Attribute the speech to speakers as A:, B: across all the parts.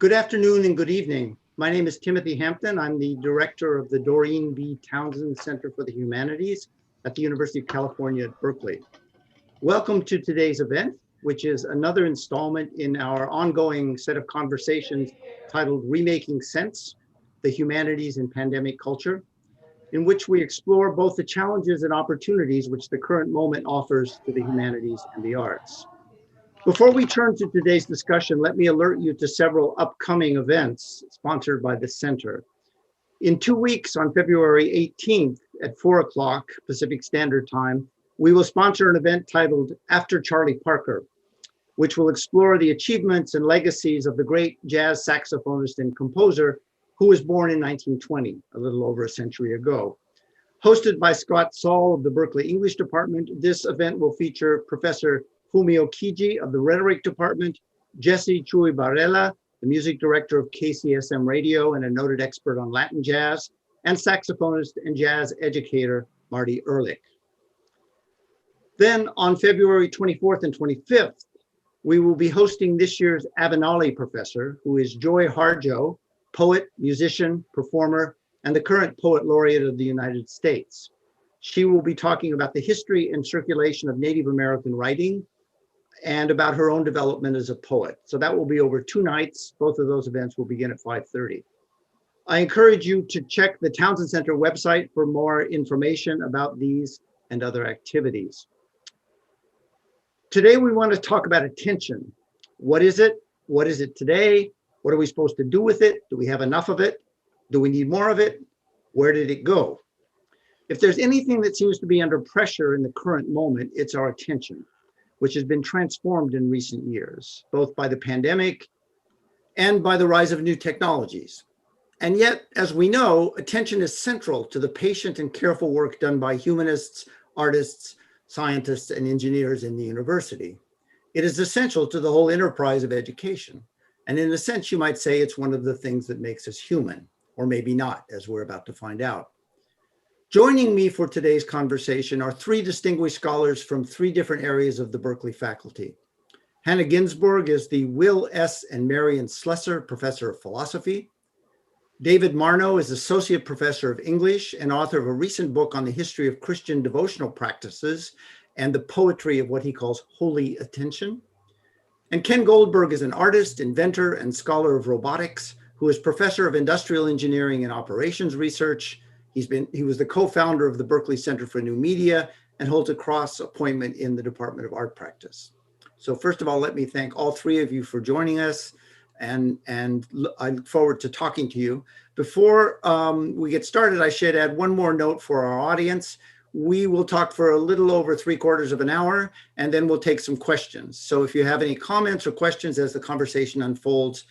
A: Good afternoon and good evening. My name is Timothy Hampton. I'm the director of the Doreen B. Townsend Center for the Humanities at the University of California at Berkeley. Welcome to today's event, which is another installment in our ongoing set of conversations titled Remaking Sense, the Humanities in Pandemic Culture, in which we explore both the challenges and opportunities which the current moment offers to the humanities and the arts. Before we turn to today's discussion, let me alert you to several upcoming events sponsored by the Center. In 2 weeks, on February 18th at 4 o'clock Pacific Standard Time, we will sponsor an event titled After Charlie Parker, which will explore the achievements and legacies of the great jazz saxophonist and composer who was born in 1920, a little over a century ago. Hosted by Scott Saul of the Berkeley English Department, this event will feature Professor Fumio Kiji of the Rhetoric Department, Jesse Chuy Barrella, the music director of KCSM Radio and a noted expert on Latin jazz, and saxophonist and jazz educator Marty Ehrlich. Then on February 24th and 25th, we will be hosting this year's Avenali Professor, who is Joy Harjo, poet, musician, performer, and the current Poet Laureate of the United States. She will be talking about the history and circulation of Native American writing and about her own development as a poet. So that will be over 2 nights. Both of those events will begin at 5:30. I encourage you to check the Townsend Center website for more information about these and other activities. Today, we want to talk about attention. What is it? What is it today? What are we supposed to do with it? Do we have enough of it? Do we need more of it? Where did it go? If there's anything that seems to be under pressure in the current moment, it's our attention, which has been transformed in recent years, both by the pandemic and by the rise of new technologies. And yet, as we know, attention is central to the patient and careful work done by humanists, artists, scientists, and engineers in the university. It is essential to the whole enterprise of education. And in a sense, you might say it's one of the things that makes us human, or maybe not, as we're about to find out. Joining me for today's conversation are 3 distinguished scholars from 3 different areas of the Berkeley faculty. Hannah Ginsborg is the Will S. and Marion Slusser Professor of Philosophy. David Marno is Associate Professor of English and author of a recent book on the history of Christian devotional practices and the poetry of what he calls holy attention. And Ken Goldberg is an artist, inventor, and scholar of robotics who is Professor of Industrial Engineering and Operations Research. He was the co-founder of the Berkeley Center for New Media and holds a cross appointment in the Department of Art Practice. So first of all, let me thank all 3 of you for joining us, and I look forward to talking to you. Before we get started, I should add one more note for our audience. We will talk for a little over 3/4 of an hour, and then we'll take some questions. So if you have any comments or questions as the conversation unfolds,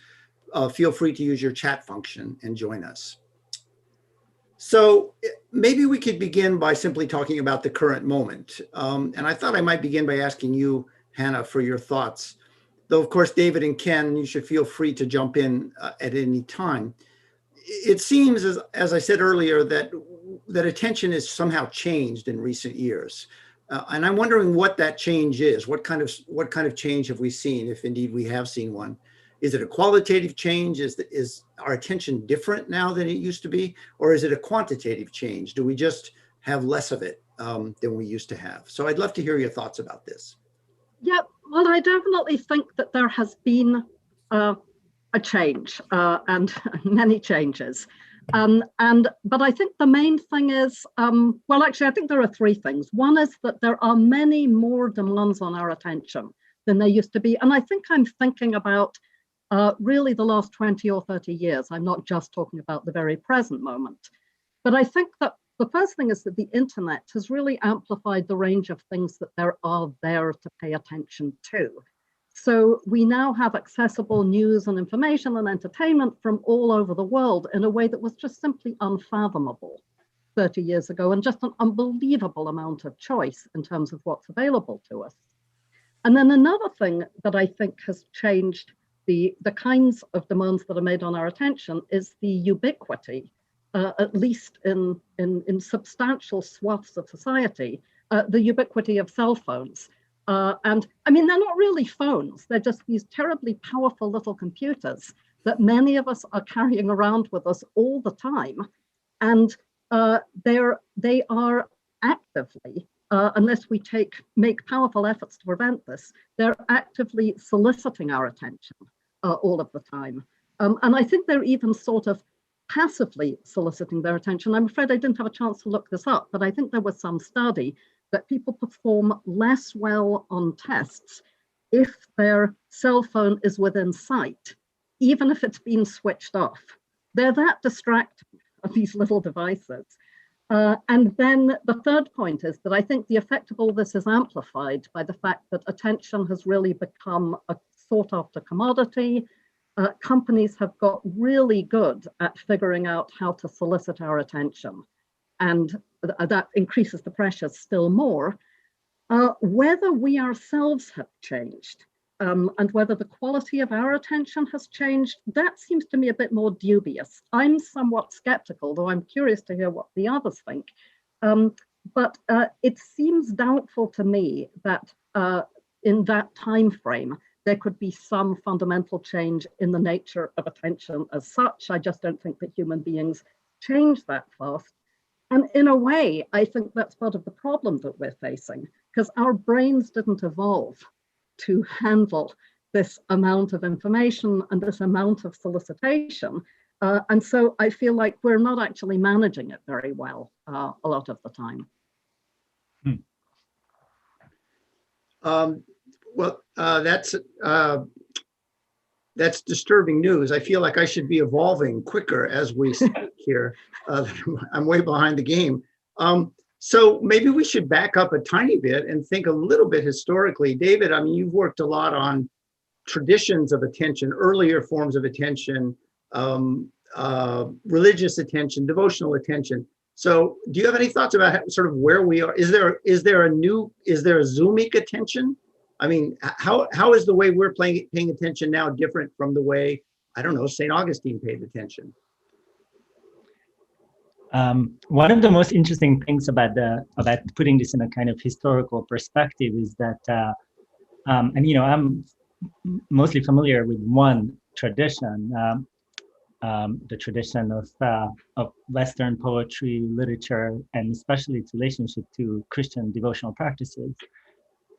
A: feel free to use your chat function and join us. So maybe we could begin by simply talking about the current moment. And I thought I might begin by asking you, Hannah, for your thoughts. Though, of course, David and Ken, you should feel free to jump in at any time. It seems, as I said earlier, that attention has somehow changed in recent years. And I'm wondering what that change is. What kind of change have we seen, if indeed we have seen one? Is it a qualitative change? Is our attention different now than it used to be? Or is it a quantitative change? Do we just have less of it than we used to have? So I'd love to hear your thoughts about this.
B: Yeah, well, I definitely think that there has been a change and many changes. But I think the main thing is, well, actually, I think there are 3 things. One is that there are many more demands on our attention than there used to be. And I think I'm thinking about really the last 20 or 30 years. I'm not just talking about the very present moment. But I think that the first thing is that the internet has really amplified the range of things that there are there to pay attention to. So we now have accessible news and information and entertainment from all over the world in a way that was just simply unfathomable 30 years ago, and just an unbelievable amount of choice in terms of what's available to us. And then another thing that I think has changed the kinds of demands that are made on our attention is the ubiquity, at least in substantial swaths of society, the ubiquity of cell phones. And I mean, they're not really phones. They're just these terribly powerful little computers that many of us are carrying around with us all the time. And they are actively, unless we make powerful efforts to prevent this, they're actively soliciting our attention all of the time. And I think they're even sort of passively soliciting their attention. I'm afraid I didn't have a chance to look this up, but I think there was some study that people perform less well on tests if their cell phone is within sight, even if it's been switched off. They're that distracting, these little devices. And then the third point is that I think the effect of all this is amplified by the fact that attention has really become a sought after commodity. Companies have got really good at figuring out how to solicit our attention, and that increases the pressure still more. Whether we ourselves have changed and whether the quality of our attention has changed, that seems to me a bit more dubious. I'm somewhat skeptical, though I'm curious to hear what the others think. But it seems doubtful to me that in that time frame, there could be some fundamental change in the nature of attention as such. I just don't think that human beings change that fast. And in a way, I think that's part of the problem that we're facing, because our brains didn't evolve to handle this amount of information and this amount of solicitation. And so I feel like we're not actually managing it very well a lot of the time.
A: Well, that's disturbing news. I feel like I should be evolving quicker as we speak here. I'm way behind the game. So maybe we should back up a tiny bit and think a little bit historically. David, I mean, you've worked a lot on traditions of attention, earlier forms of attention, religious attention, devotional attention. So do you have any thoughts about sort of where we are? Is there a Zoomic attention? I mean, how is the way we're paying attention now different from the way, I don't know, St. Augustine paid attention?
C: One of the most interesting things about putting this in a kind of historical perspective is that, and you know, I'm mostly familiar with one tradition, the tradition of Western poetry, literature, and especially its relationship to Christian devotional practices.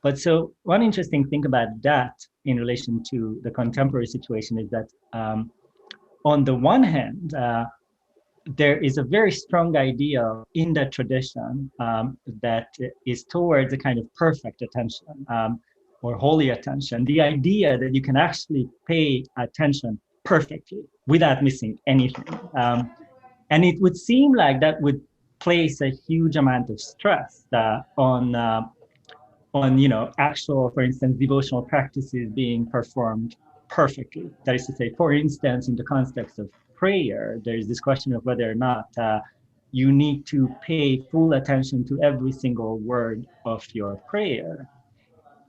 C: But so one interesting thing about that in relation to the contemporary situation is that on the one hand, there is a very strong idea in that tradition that is towards a kind of perfect attention or holy attention. The idea that you can actually pay attention perfectly without missing anything. And it would seem like that would place a huge amount of stress on actual, for instance, devotional practices being performed perfectly. That is to say, for instance, in the context of prayer, there is this question of whether or not you need to pay full attention to every single word of your prayer.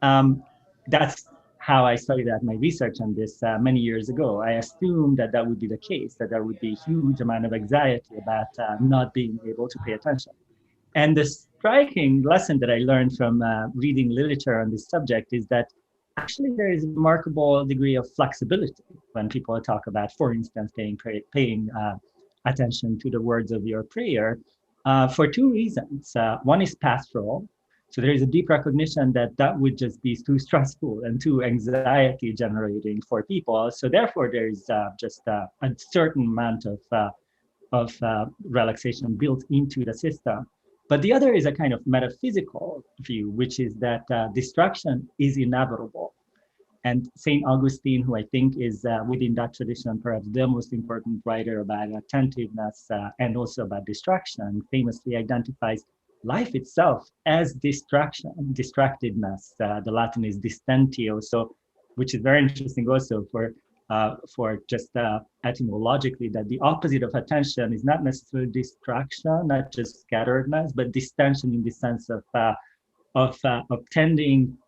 C: That's how I started out my research on this many years ago. I assumed that that would be the case, that there would be a huge amount of anxiety about not being able to pay attention. And the striking lesson that I learned from reading literature on this subject is that actually there is a remarkable degree of flexibility when people talk about, for instance, paying attention to the words of your prayer for two reasons. One is pastoral. So there is a deep recognition that that would just be too stressful and too anxiety generating for people. So therefore, there is just a certain amount of relaxation built into the system. But the other is a kind of metaphysical view, which is that distraction is inevitable. And St. Augustine, who I think is within that tradition, perhaps the most important writer about attentiveness and also about distraction, famously identifies life itself as distraction, distractedness. The Latin is distentio, so which is very interesting also for just etymologically, that the opposite of attention is not necessarily distraction, not just scatteredness, but distension in the sense of tending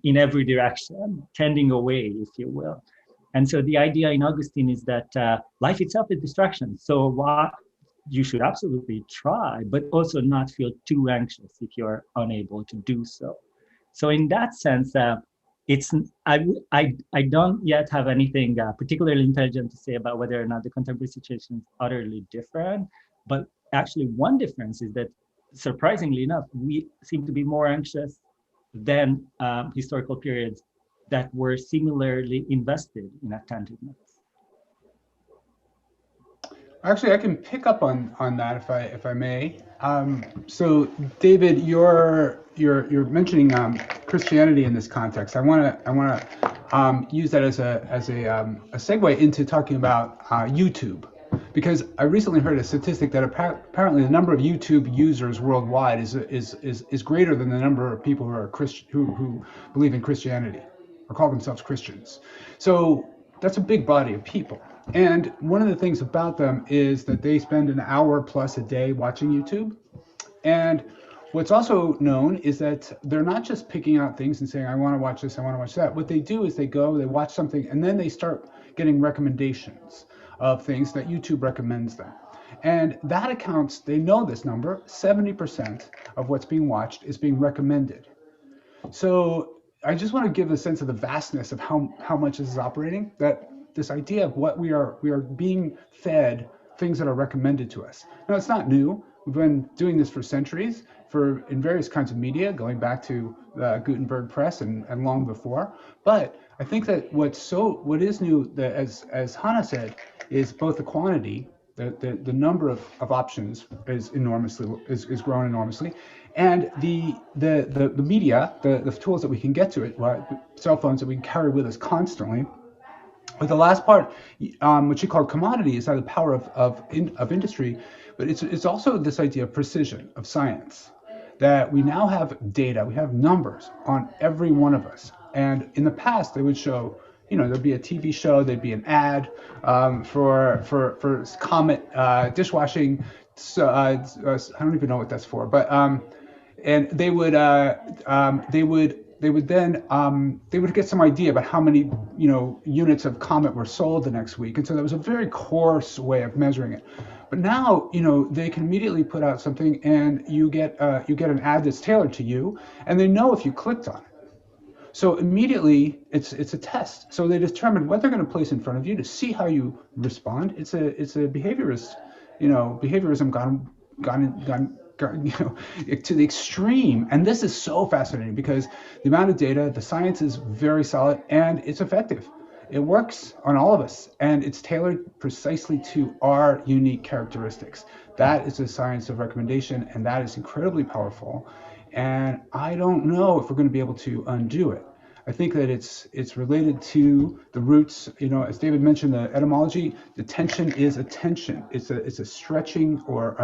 C: in every direction, tending away, if you will. And so the idea in Augustine is that life itself is distraction. So you should absolutely try, but also not feel too anxious if you're unable to do so. So in that sense, I don't yet have anything particularly intelligent to say about whether or not the contemporary situation is utterly different. But actually, one difference is that, surprisingly enough, we seem to be more anxious than historical periods that were similarly invested in attentiveness.
D: Actually, I can pick up on that if I may. So, David, you're mentioning Christianity in this context. I want to use that as a segue into talking about YouTube, because I recently heard a statistic that apparently the number of YouTube users worldwide is greater than the number of people who are who believe in Christianity or call themselves Christians. So that's a big body of people. And one of the things about them is that they spend an hour plus a day watching YouTube. And what's also known is that they're not just picking out things and saying, I want to watch this, I want to watch that. What they do is they watch something, and then they start getting recommendations of things that YouTube recommends them. And that accounts, they know this number, 70% of what's being watched is being recommended. So I just want to give a sense of the vastness of how much this is operating, that this idea of what we are being fed things that are recommended to us. Now, it's not new. We've been doing this for centuries, in various kinds of media, going back to the Gutenberg press and long before. But I think that what is new, that as Hannah said, is both the quantity, the number of options is grown enormously, and the media, the tools that we can get to it, right? Cell phones that we can carry with us constantly. But the last part, which you call commodity, is the power of industry, but it's also this idea of precision, of science, that we now have data, we have numbers on every one of us. And in the past, they would show, there'd be a TV show, there'd be an ad for Comet dishwashing. So I don't even know what that's for, but and they would get some idea about how many units of Comet were sold the next week, and so that was a very coarse way of measuring it. But now they can immediately put out something, and you get an ad that's tailored to you, and they know if you clicked on it. So immediately it's a test. So they determine what they're going to place in front of you to see how you respond. It's a behaviorist, behaviorism gone to the extreme. And this is so fascinating because the amount of data, the science is very solid, and it's effective. It works on all of us, and it's tailored precisely to our unique characteristics. That is the science of recommendation, and that is incredibly powerful. And I don't know if we're going to be able to undo it. I think that it's related to the roots. As David mentioned, the etymology, the tension is attention. It's a stretching or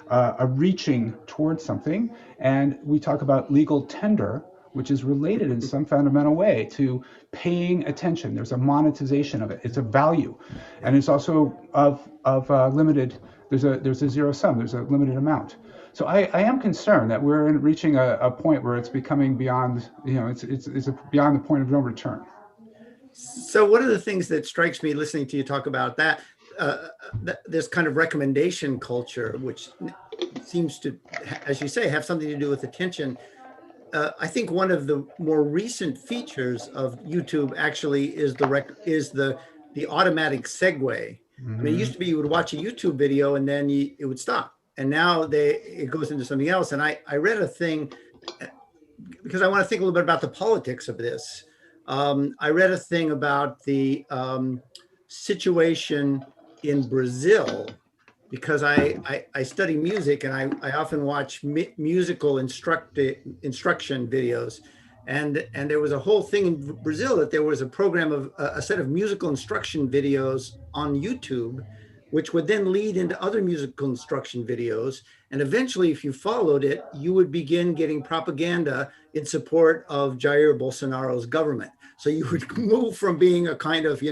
D: a reaching towards something. And we talk about legal tender, which is related in some fundamental way to paying attention. There's a monetization of it. It's a value, and it's also of limited. There's a zero sum. There's a limited amount. So I am concerned that we're reaching a point where it's becoming beyond. It's beyond the point of no return.
A: So one of the things that strikes me listening to you talk about that, this kind of recommendation culture, which seems to, as you say, have something to do with attention. I think one of the more recent features of YouTube actually is the automatic segue. Mm-hmm. I mean, it used to be you would watch a YouTube video and then it would stop, and now it goes into something else. And I read a thing because I want to think a little bit about the politics of this. I read a thing about the situation in Brazil, because I study music, and I often watch musical instruction videos, and there was a whole thing in Brazil that there was a program of a set of musical instruction videos on YouTube, which would then lead into other musical instruction videos. And eventually, if you followed it, you would begin getting propaganda in support of Jair Bolsonaro's government. So you would move from being a kind of,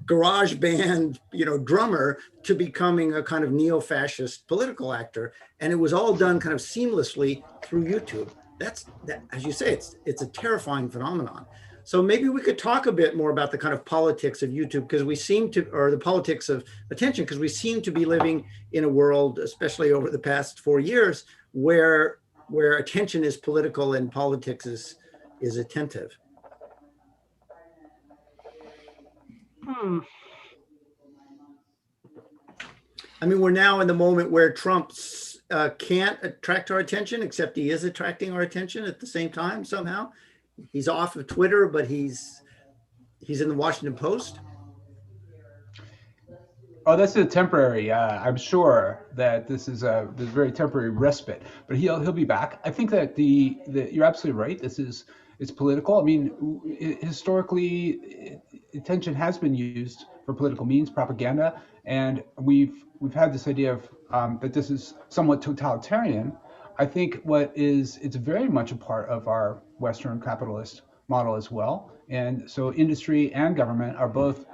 A: garage band, drummer, to becoming a kind of neo-fascist political actor. And it was all done kind of seamlessly through YouTube. That, as you say, it's a terrifying phenomenon. So maybe we could talk a bit more about the kind of politics of YouTube, because we seem to, or the politics of attention, because we seem to be living in a world, especially over the past 4 years, where attention is political and politics is attentive. I mean, we're now in the moment where Trump can't attract our attention, except he is attracting our attention at the same time somehow. He's off of Twitter, but he's in the Washington Post.
D: Oh, that's a temporary. I'm sure that this is a very temporary respite, but he'll be back. I think that you're absolutely right. It's political. I mean, historically, attention has been used for political means, propaganda, and we've had this idea of that this is somewhat totalitarian. I think it's very much a part of our Western capitalist model as well, and so industry and government are both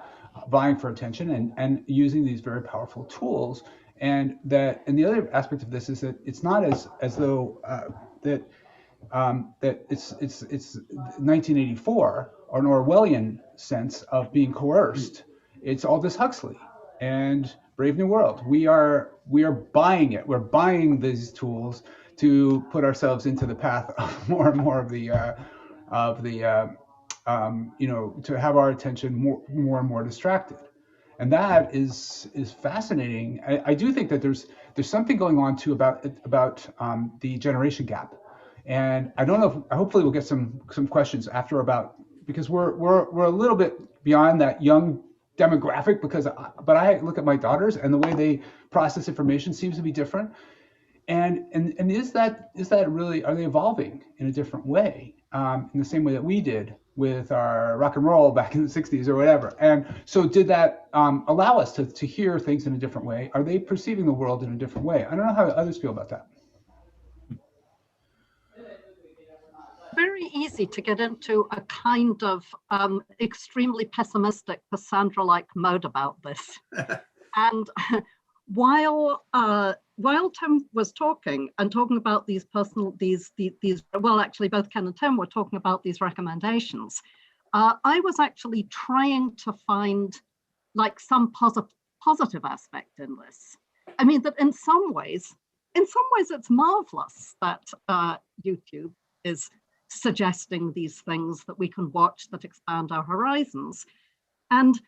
D: vying for attention and using these very powerful tools. And the other aspect of this is that it's not as though that it's 1984 or an Orwellian sense of being coerced. It's Aldous Huxley and Brave New World. We are buying it. We're buying these tools to put ourselves into the path of more and more of the to have our attention more and more distracted. And that is fascinating. I do think that there's something going on too about the generation gap. And I don't know if, hopefully we'll get some questions after about, because we're a little bit beyond that young demographic, but I look at my daughters and the way they process information seems to be different. And is that really, are they evolving in a different way, in the same way that we did with our rock and roll back in the 60s or whatever? And so did that allow us to hear things in a different way? Are they perceiving the world in a different way? I don't know how others feel about that.
B: Very easy to get into a kind of extremely pessimistic Cassandra-like mode about this. And while Tim was talking about these well, actually both Ken and Tim were talking about these recommendations, I was actually trying to find like some positive aspect in this. I mean, that in some ways it's marvelous that YouTube is suggesting these things that we can watch that expand our horizons. And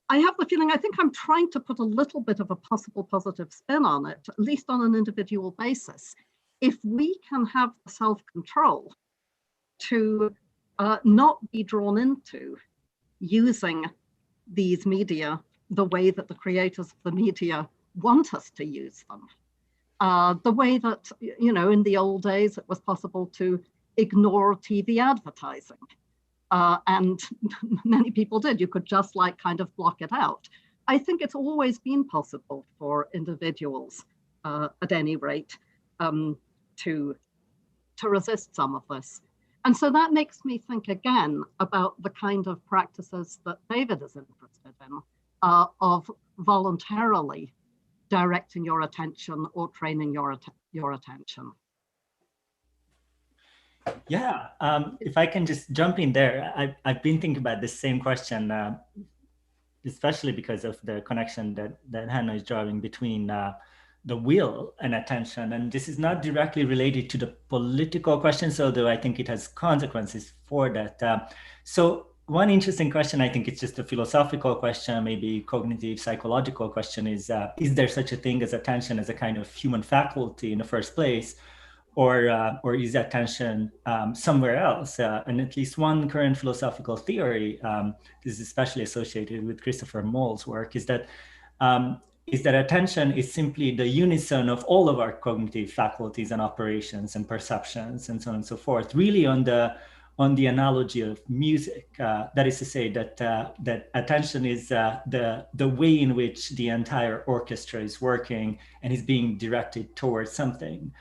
B: I have the feeling, I think I'm trying to put a little bit of a possible positive spin on it, at least on an individual basis. If we can have self-control to not be drawn into using these media the way that the creators of the media want us to use them, the way that, you know, in the old days, it was possible to ignore TV advertising. And many people did. You could just like kind of block it out. I think it's always been possible for individuals, at any rate, to resist some of this. And so that makes me think again about the kind of practices that David is interested in, of voluntarily directing your attention or training your attention.
C: Yeah, if I can just jump in there, I've been thinking about this same question, especially because of the connection that Hannah is drawing between the will and attention. And this is not directly related to the political questions, although I think it has consequences for that. So one interesting question, I think it's just a philosophical question, maybe cognitive psychological question, is there such a thing as attention as a kind of human faculty in the first place? Or is attention somewhere else? And at least one current philosophical theory, this is especially associated with Christopher Moll's work, is that attention is simply the unison of all of our cognitive faculties and operations and perceptions and so on and so forth, really on the analogy of music. That is to say that attention is the way in which the entire orchestra is working and is being directed towards something.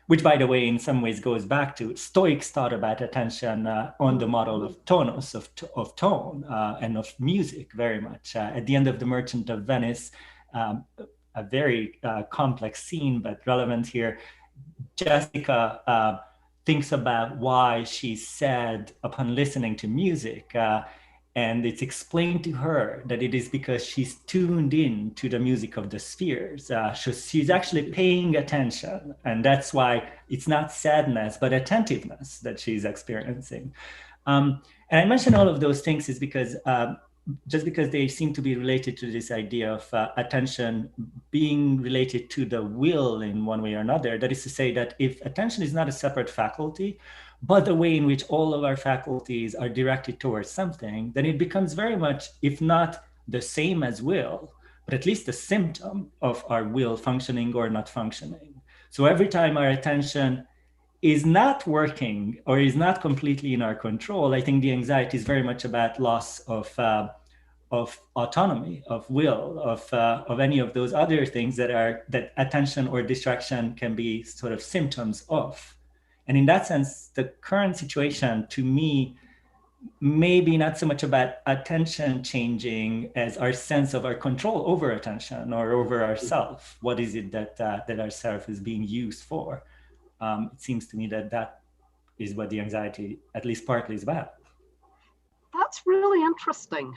C: Which, by the way, in some ways goes back to Stoics thought about attention on the model of tonos, of tone and of music very much. At the end of The Merchant of Venice, a very complex scene, but relevant here, Jessica thinks about why she's sad upon listening to music. And it's explained to her that it is because she's tuned in to the music of the spheres. She's actually paying attention. And that's why it's not sadness, but attentiveness that she's experiencing. And I mention all of those things is because just because they seem to be related to this idea of attention being related to the will in one way or another. That is to say that if attention is not a separate faculty, but the way in which all of our faculties are directed towards something, then it becomes very much, if not the same as will, but at least a symptom of our will functioning or not functioning. So every time our attention is not working or is not completely in our control, I think the anxiety is very much about loss of autonomy, of will, of any of those other things that attention or distraction can be sort of symptoms of. And in that sense, the current situation to me maybe not so much about attention changing as our sense of our control over attention or over ourself. What is it that our self is being used for? It seems to me that is what the anxiety, at least partly, is about.
B: That's really interesting.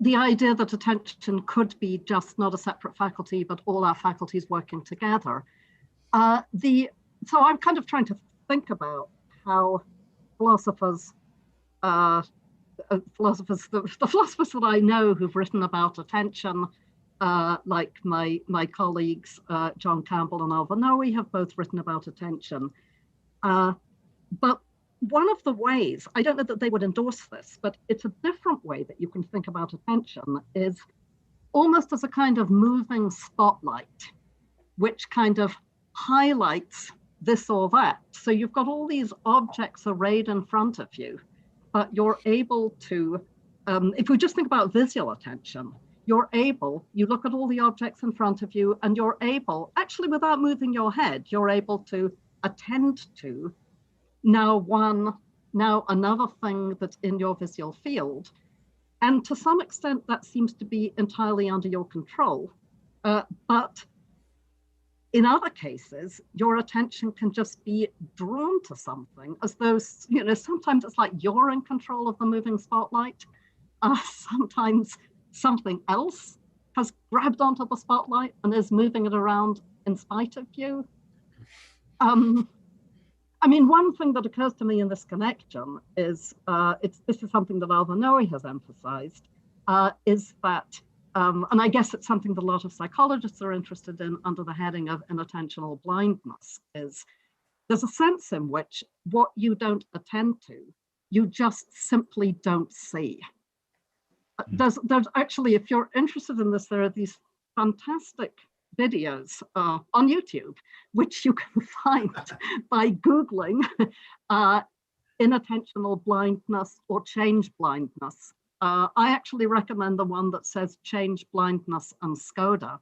B: The idea that attention could be just not a separate faculty, but all our faculties working together. So I'm kind of trying to think about how philosophers, the philosophers that I know who've written about attention, like my colleagues, John Campbell and Alva Noe, have both written about attention. But one of the ways, I don't know that they would endorse this, but it's a different way that you can think about attention, is almost as a kind of moving spotlight, which kind of highlights this or that. So you've got all these objects arrayed in front of you, but you're able to, if we just think about visual attention, you look at all the objects in front of you, and you're able, actually without moving your head, you're able to attend to now another thing that's in your visual field. And to some extent, that seems to be entirely under your control. But in other cases, your attention can just be drawn to something, as though, sometimes it's like you're in control of the moving spotlight. Sometimes something else has grabbed onto the spotlight and is moving it around in spite of you. One thing that occurs to me in this connection is, this is something that Alva Noe has emphasized, is that, and I guess it's something that a lot of psychologists are interested in under the heading of inattentional blindness, is there's a sense in which what you don't attend to, you just simply don't see. There's actually, if you're interested in this, there are these fantastic videos on YouTube, which you can find by Googling inattentional blindness or change blindness. I actually recommend the one that says change blindness and Skoda.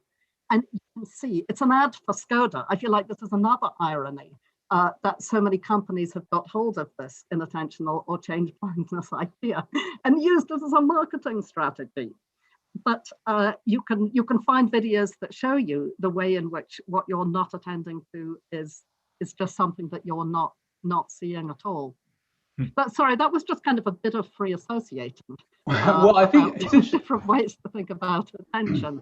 B: And you can see, it's an ad for Skoda. I feel like this is another irony that so many companies have got hold of this inattentional or change blindness idea and used it as a marketing strategy. But you can find videos that show you the way in which what you're not attending to is just something that you're not seeing at all. But sorry, that was just kind of a bit of free associating.
D: Well, I think it's
B: different ways to think about attention.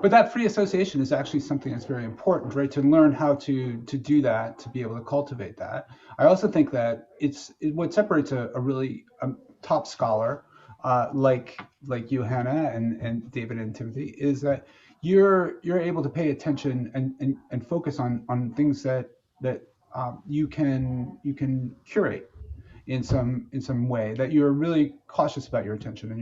D: But that free association is actually something that's very important, right? To learn how to do that, to be able to cultivate that. I also think that what separates a really top scholar like you, Hannah, and David and Timothy, is that you're able to pay attention and focus on things that you can curate in some way, that you're really cautious about your attention, and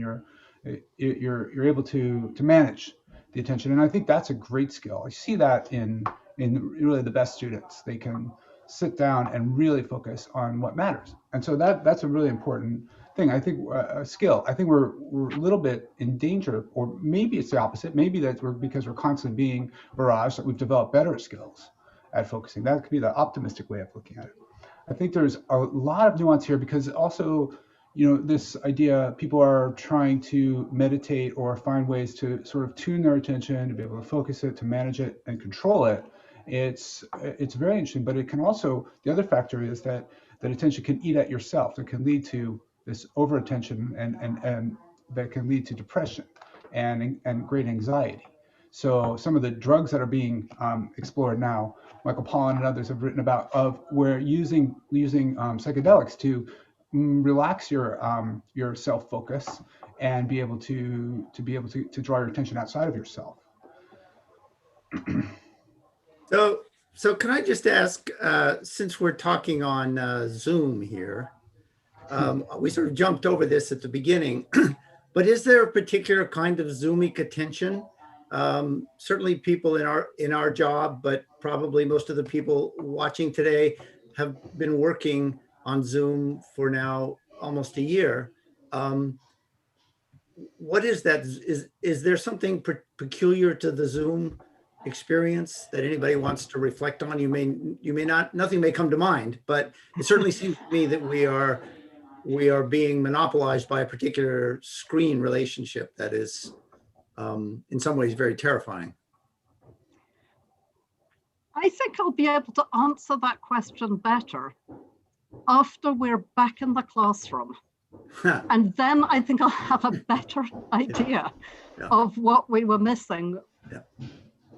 D: you're able to manage the attention. And I think that's a great skill. I see that in really the best students. They can sit down and really focus on what matters. And so that's a really important thing. I think a skill. I think we're a little bit in danger, or maybe it's the opposite. Maybe that's because we're constantly being barraged, that we've developed better skills at focusing. That could be the optimistic way of looking at it. I think there's a lot of nuance here, because also, this idea, people are trying to meditate or find ways to sort of tune their attention, to be able to focus it, to manage it and control it. It's very interesting, but it can also, the other factor is that attention can eat at yourself. It can lead to this over attention, and that can lead to depression and great anxiety. So some of the drugs that are being explored now, Michael Pollan and others have written about, of where using psychedelics to relax your self-focus and be able to draw your attention outside of yourself.
A: So can I just ask, since we're talking on Zoom here, we sort of jumped over this at the beginning, but is there a particular kind of Zoomic attention? Certainly people in our job, but probably most of the people watching today have been working on Zoom for now almost a year. What is that? Is there something peculiar to the Zoom experience that anybody wants to reflect on? You may not, nothing may come to mind, but it certainly seems to me that we are being monopolized by a particular screen relationship that is in some ways very terrifying.
B: I think I'll be able to answer that question better after we're back in the classroom. And then I think I'll have a better idea of what we were missing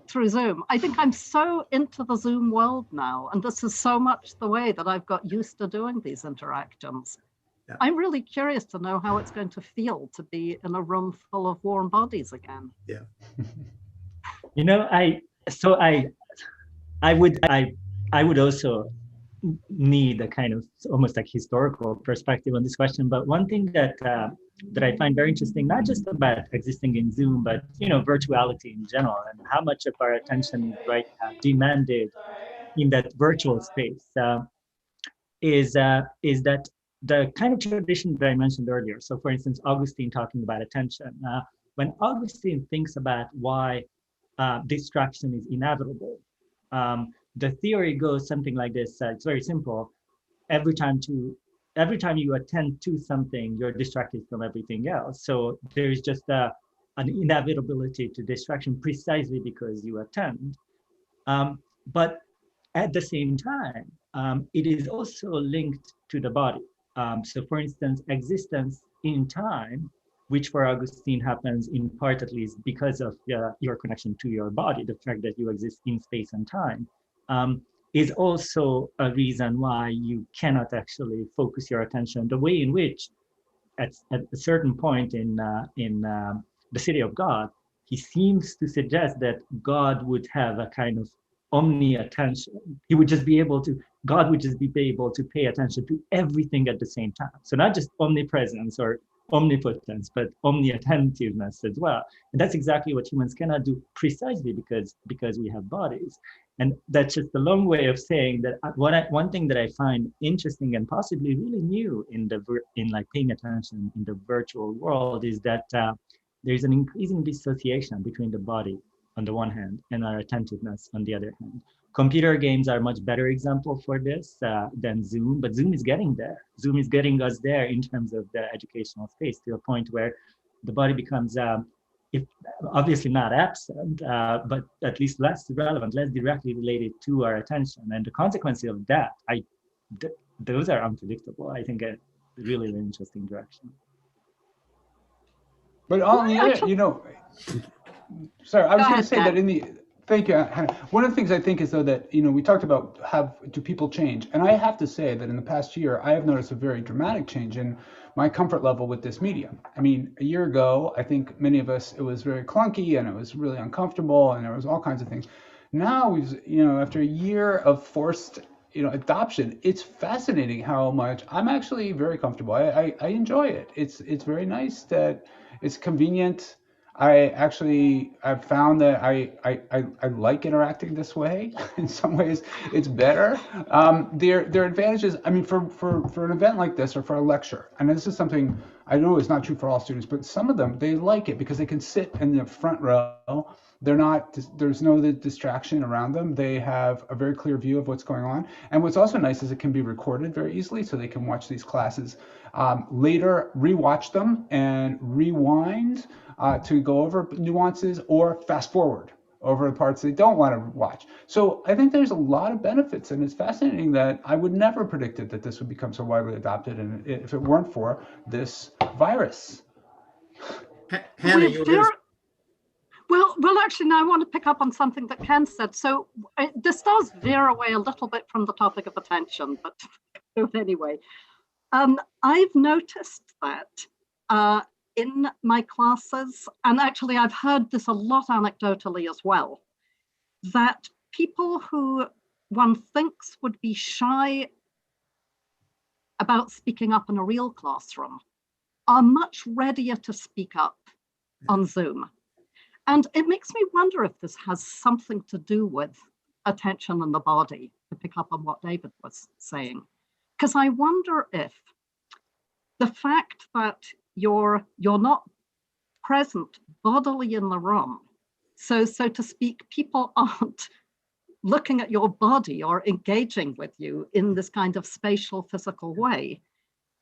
B: through Zoom. I think I'm so into the Zoom world now, and this is so much the way that I've got used to doing these interactions. Yeah. I'm really curious to know how it's going to feel to be in a room full of warm bodies again.
A: Yeah.
C: You know, I would also need a kind of almost like historical perspective on this question. But one thing that I find very interesting, not just about existing in Zoom, but virtuality in general, and how much of our attention is demanded in that virtual space, is that the kind of tradition that I mentioned earlier. So, for instance, Augustine talking about attention. When Augustine thinks about why distraction is inevitable, the theory goes something like this. It's very simple. Every time you attend to something, you're distracted from everything else. So there's just an inevitability to distraction precisely because you attend. But at the same time, it is also linked to the body. So for instance, existence in time, which for Augustine happens in part at least because of your connection to your body, the fact that you exist in space and time, is also a reason why you cannot actually focus your attention the way in which at a certain point in the City of God, he seems to suggest that God would have a kind of omni-attention. God would just be able to pay attention to everything at the same time. So not just omnipresence or omnipotence, but omni-attentiveness as well. And that's exactly what humans cannot do precisely because we have bodies. And that's just a long way of saying that one thing that I find interesting and possibly really new in paying attention in the virtual world is that there's an increasing dissociation between the body on the one hand and our attentiveness on the other hand. Computer games are a much better example for this than Zoom, but Zoom is getting there. Zoom is getting us there in terms of the educational space to a point where the body becomes, if obviously not absent, but at least less relevant, less directly related to our attention. And the consequences of that, those are unpredictable. I think a really interesting direction.
D: But on the other, sorry, I was going to say that thank you, Hannah. One of the things I think is though that, we talked about do people change? And I have to say that in the past year, I have noticed a very dramatic change in my comfort level with this medium. I mean, a year ago, I think many of us, it was very clunky and it was really uncomfortable and there was all kinds of things. Now, after a year of forced, adoption, it's fascinating how much I'm actually very comfortable. I enjoy it. It's very nice that it's convenient. I've found that I like interacting this way. In some ways, it's better. There are advantages. I mean, for an event like this or for a lecture, and this is something I know is not true for all students, but some of them, they like it because they can sit in the front row. There's no distraction around them. They have a very clear view of what's going on. And what's also nice is it can be recorded very easily, so they can watch these classes later, rewatch them and rewind to go over nuances or fast forward over the parts they don't want to watch. So I think there's a lot of benefits, and it's fascinating that I would never have predicted that this would become so widely adopted, and if it weren't for this virus.
A: Hannah,
B: Well, actually, now I want to pick up on something that Ken said. So this does veer away a little bit from the topic of attention, but anyway, I've noticed that in my classes, and actually I've heard this a lot anecdotally as well, that people who one thinks would be shy about speaking up in a real classroom are much readier to speak up on Zoom. And it makes me wonder if this has something to do with attention in the body, to pick up on what David was saying. Because I wonder if the fact that you're not present bodily in the room, so to speak, people aren't looking at your body or engaging with you in this kind of spatial physical way,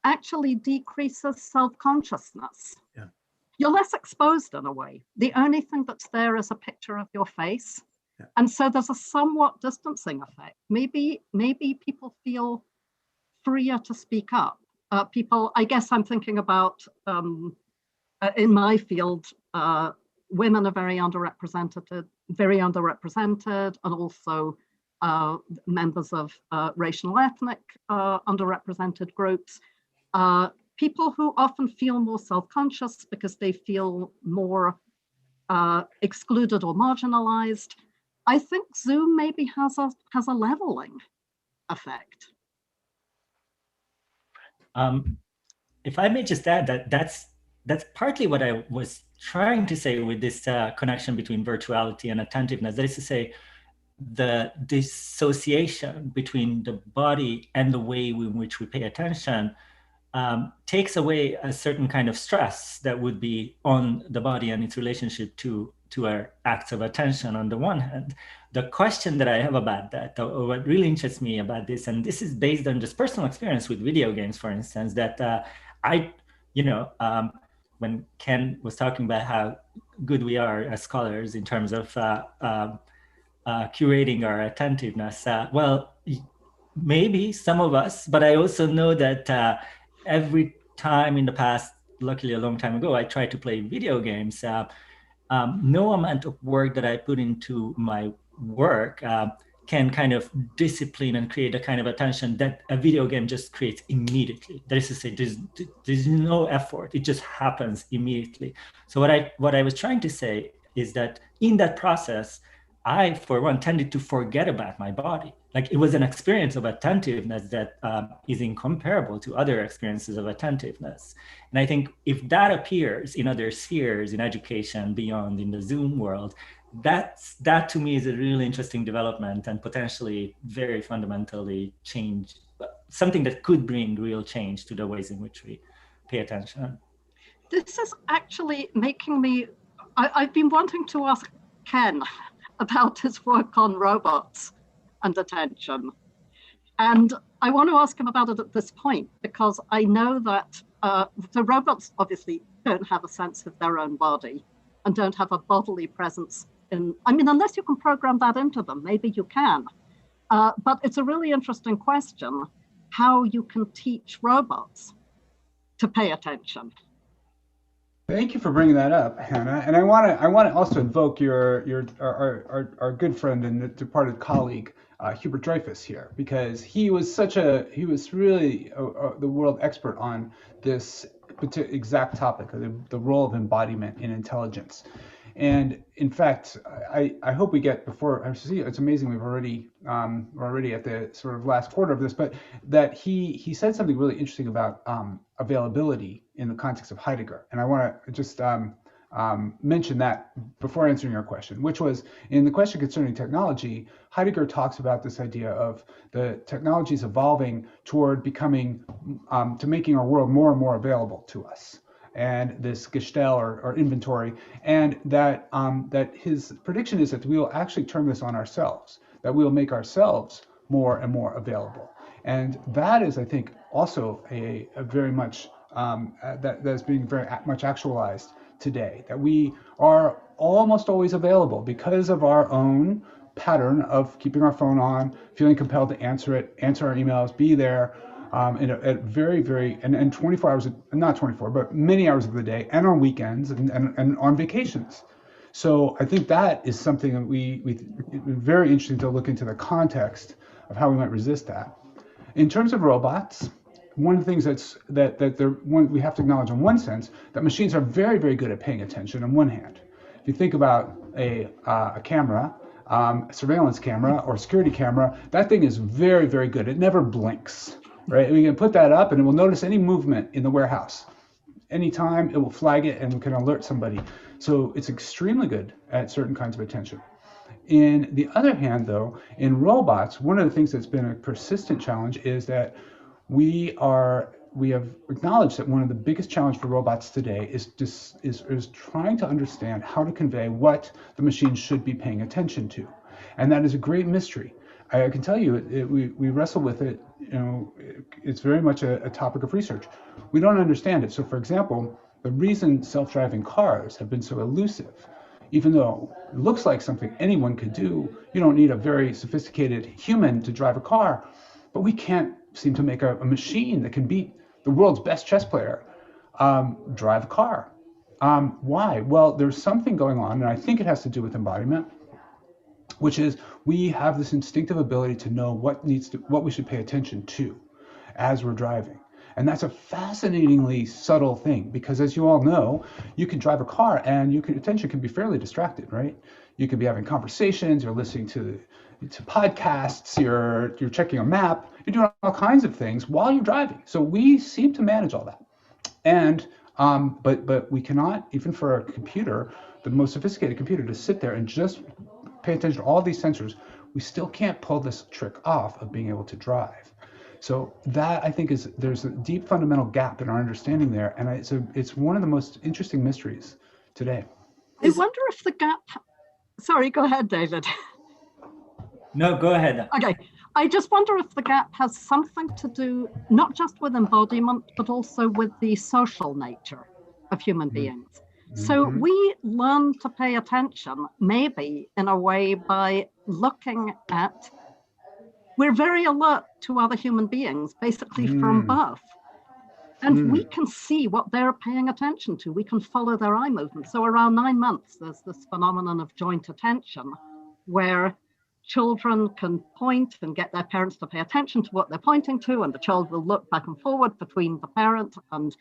B: actually decreases self-consciousness.
A: Yeah.
B: You're less exposed in a way. The only thing that's there is a picture of your face.
A: Yeah.
B: And so there's a somewhat distancing effect. Maybe people feel freer to speak up. People, I guess I'm thinking about, in my field, women are very underrepresented, and also members of racial and ethnic underrepresented groups. People who often feel more self-conscious because they feel more excluded or marginalized. I think Zoom maybe has a leveling effect.
C: If I may just add that's partly what I was trying to say with this connection between virtuality and attentiveness. That is to say, the dissociation between the body and the way in which we pay attention takes away a certain kind of stress that would be on the body and its relationship to our acts of attention on the one hand. The question that I have about that, or what really interests me about this, and this is based on just personal experience with video games, for instance, that when Ken was talking about how good we are as scholars in terms of curating our attentiveness, well, maybe some of us, but I also know that every time in the past, luckily a long time ago, I tried to play video games. No amount of work that I put into my work can kind of discipline and create a kind of attention that a video game just creates immediately. That is to say, there's no effort. It just happens immediately. So what I was trying to say is that in that process, I, for one, tended to forget about my body. Like, it was an experience of attentiveness that is incomparable to other experiences of attentiveness. And I think if that appears in other spheres, in education, beyond, in the Zoom world, that to me is a really interesting development and potentially very fundamentally change, something that could bring real change to the ways in which we pay attention.
B: This is actually making me, I've been wanting to ask Ken about his work on robots and attention. And I want to ask him about it at this point, because I know that the robots obviously don't have a sense of their own body and don't have a bodily presence unless you can program that into them, maybe you can. But it's a really interesting question, how you can teach robots to pay attention.
D: Thank you for bringing that up, Hannah. And I want to also invoke our good friend and departed colleague, Hubert Dreyfus here, because he was really the world expert on this exact topic, the role of embodiment in intelligence. And in fact, I hope we get before. I see, it's amazing we're already at the sort of last quarter of this, but that he said something really interesting about availability in the context of Heidegger, and I want to just mention that before answering your question, which was in the question concerning technology. Heidegger talks about this idea of the technologies evolving toward becoming to making our world more and more available to us, and this Gestell or inventory, and that his prediction is that we will actually turn this on ourselves, that we will make ourselves more and more available. And that is, I think, also a very much that's being very much actualized today, that we are almost always available because of our own pattern of keeping our phone on, feeling compelled to answer our emails, be there at very and 24 hours, not 24, but many hours of the day, and on weekends and on vacations. So I think that is something that we very interesting to look into the context of how we might resist that. In terms of robots, one of the things we have to acknowledge in one sense that machines are very, very good at paying attention on one hand. If you think about a camera, a surveillance camera or security camera, that thing is very, very good. It never blinks, right? We can put that up and it will notice any movement in the warehouse. Anytime it will flag it and can alert somebody. So it's extremely good at certain kinds of attention. In the other hand, though, in robots, one of the things that's been a persistent challenge is that we have acknowledged that one of the biggest challenges for robots today is trying to understand how to convey what the machine should be paying attention to, and that is a great mystery. I can tell you, we wrestle with it. It's very much a topic of research. We don't understand it. So, for example, the reason self-driving cars have been so elusive, even though it looks like something anyone could do, you don't need a very sophisticated human to drive a car, but we can't seem to make a machine that can beat the world's best chess player drive a car. Why? Well, there's something going on, and I think it has to do with embodiment, which is we have this instinctive ability to know what we should pay attention to as we're driving. And that's a fascinatingly subtle thing, because as you all know, you can drive a car and your attention can be fairly distracted, right? You could be having conversations, you're listening to podcasts, you're checking a map, you're doing all kinds of things while you're driving. So we seem to manage all that. And but we cannot, even for a computer, the most sophisticated computer, to sit there and just pay attention to all these sensors, we still can't pull this trick off of being able to drive. So that, I think, there's a deep fundamental gap in our understanding there, and it's one of the most interesting mysteries today.
B: I wonder if the gap, sorry, go ahead, David.
C: No, go ahead.
B: Okay, I just wonder if the gap has something to do not just with embodiment, but also with the social nature of human beings. So we learn to pay attention, maybe in a way by looking at, we're very alert to other human beings, basically from birth. And we can see what they're paying attention to. We can follow their eye movement. So around 9 months, there's this phenomenon of joint attention, where children can point and get their parents to pay attention to what they're pointing to, and the child will look back and forward between the parent and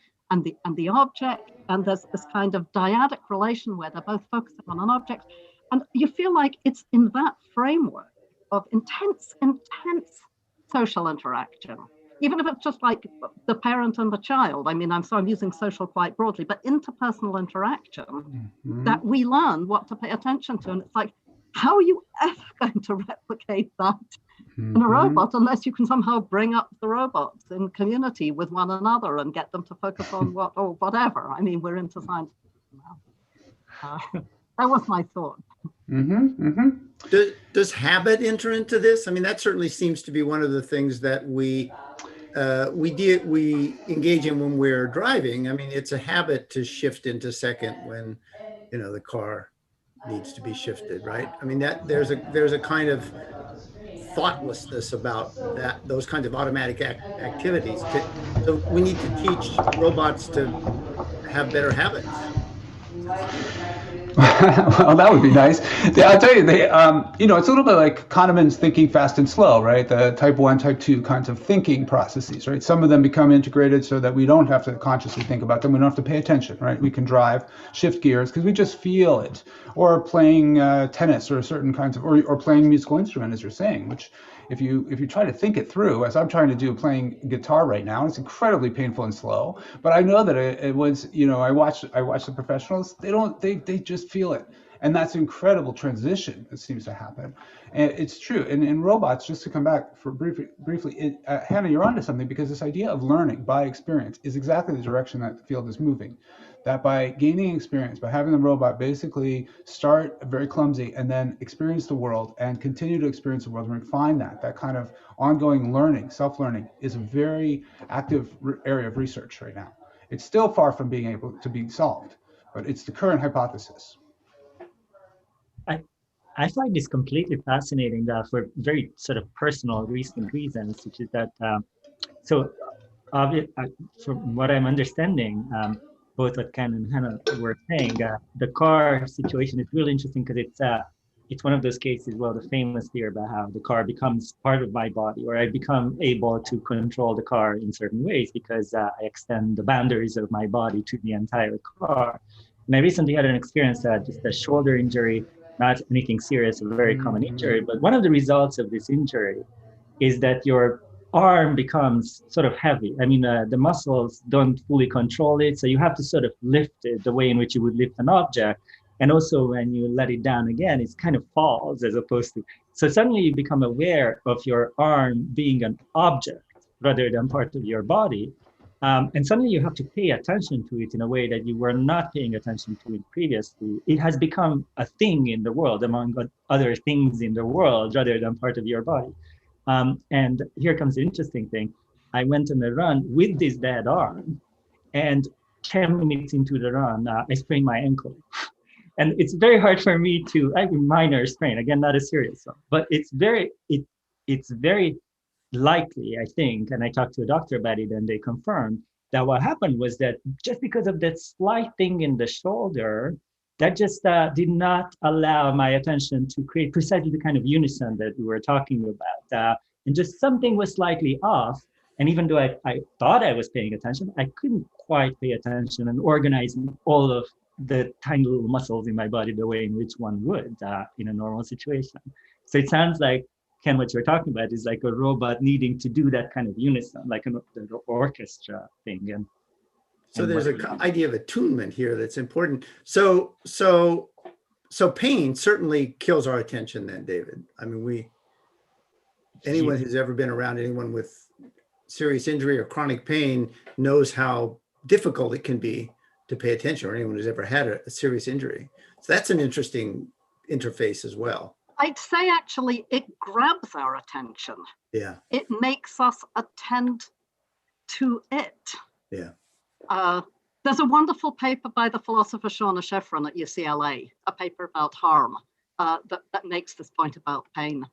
B: the object. And there's this kind of dyadic relation where they're both focusing on an object. And you feel like it's in that framework of intense social interaction, even if it's just like the parent and the child. I mean, I'm using social quite broadly, but interpersonal interaction, that we learn what to pay attention to. And it's like, how are you ever going to replicate that in a robot unless you can somehow bring up the robots in community with one another and get them to focus on whatever. I mean, we're into science now. That was my thought.
A: Does habit enter into this? I mean, that certainly seems to be one of the things that we engage in when we're driving. I mean, it's a habit to shift into second when, the car needs to be shifted, right? I mean, that there's a kind of thoughtlessness about those kinds of automatic activities. So we need to teach robots to have better habits.
D: Well, that would be nice. I'll tell you, it's a little bit like Kahneman's thinking fast and slow, right? The type 1, type 2 kinds of thinking processes, right? Some of them become integrated so that we don't have to consciously think about them. We don't have to pay attention, right? We can drive, shift gears because we just feel it. Or playing tennis or certain kinds of, or playing a musical instrument, as you're saying, which if you try to think it through, as I'm trying to do playing guitar right now, it's incredibly painful and slow. But I know that it was, I watch the professionals. They just feel it, and that's an incredible transition that seems to happen. And it's true. And in robots, just to come back for briefly, Hannah, you're onto something, because this idea of learning by experience is exactly the direction that the field is moving. That by gaining experience, by having the robot basically start very clumsy and then experience the world and continue to experience the world and refine that kind of ongoing learning, self-learning, is a very active area of research right now. It's still far from being able to be solved, but it's the current hypothesis.
C: I find this completely fascinating for very sort of personal recent reasons, which is that, from what I'm understanding, both what Ken and Hannah were saying, the car situation is really interesting because it's one of those cases, well, the famous theory about how the car becomes part of my body, or I become able to control the car in certain ways because I extend the boundaries of my body to the entire car. And I recently had an experience that just a shoulder injury, not anything serious, a very common injury, but one of the results of this injury is that your arm becomes sort of heavy. I mean, the muscles don't fully control it, so you have to sort of lift it the way in which you would lift an object. And also when you let it down again, it kind of falls as opposed to, so suddenly you become aware of your arm being an object rather than part of your body. And suddenly you have to pay attention to it in a way that you were not paying attention to it previously. It has become a thing in the world among other things in the world rather than part of your body. And here comes the interesting thing. I went on a run with this dead arm, and 10 minutes into the run, I sprained my ankle. And it's very hard for me to, I have a minor sprain, again, not a serious one, but it's very likely, I think, and I talked to a doctor about it and they confirmed that what happened was that just because of that slight thing in the shoulder, that just did not allow my attention to create precisely the kind of unison that we were talking about. And just something was slightly off. And even though I thought I was paying attention, I couldn't quite pay attention and organize all of the tiny little muscles in my body the way in which one would in a normal situation. So it sounds like, Ken, what you're talking about is like a robot needing to do that kind of unison, like an orchestra thing. And
A: so there's an idea of attunement here that's important. So pain certainly kills our attention then, David. I mean, anyone who's ever been around anyone with serious injury or chronic pain knows how difficult it can be to pay attention, or anyone who's ever had a serious injury. So that's an interesting interface as well.
B: I'd say actually it grabs our attention.
A: Yeah.
B: It makes us attend to it.
A: Yeah.
B: There's a wonderful paper by the philosopher Shauna Sheffrin at UCLA, a paper about harm that makes this point about pain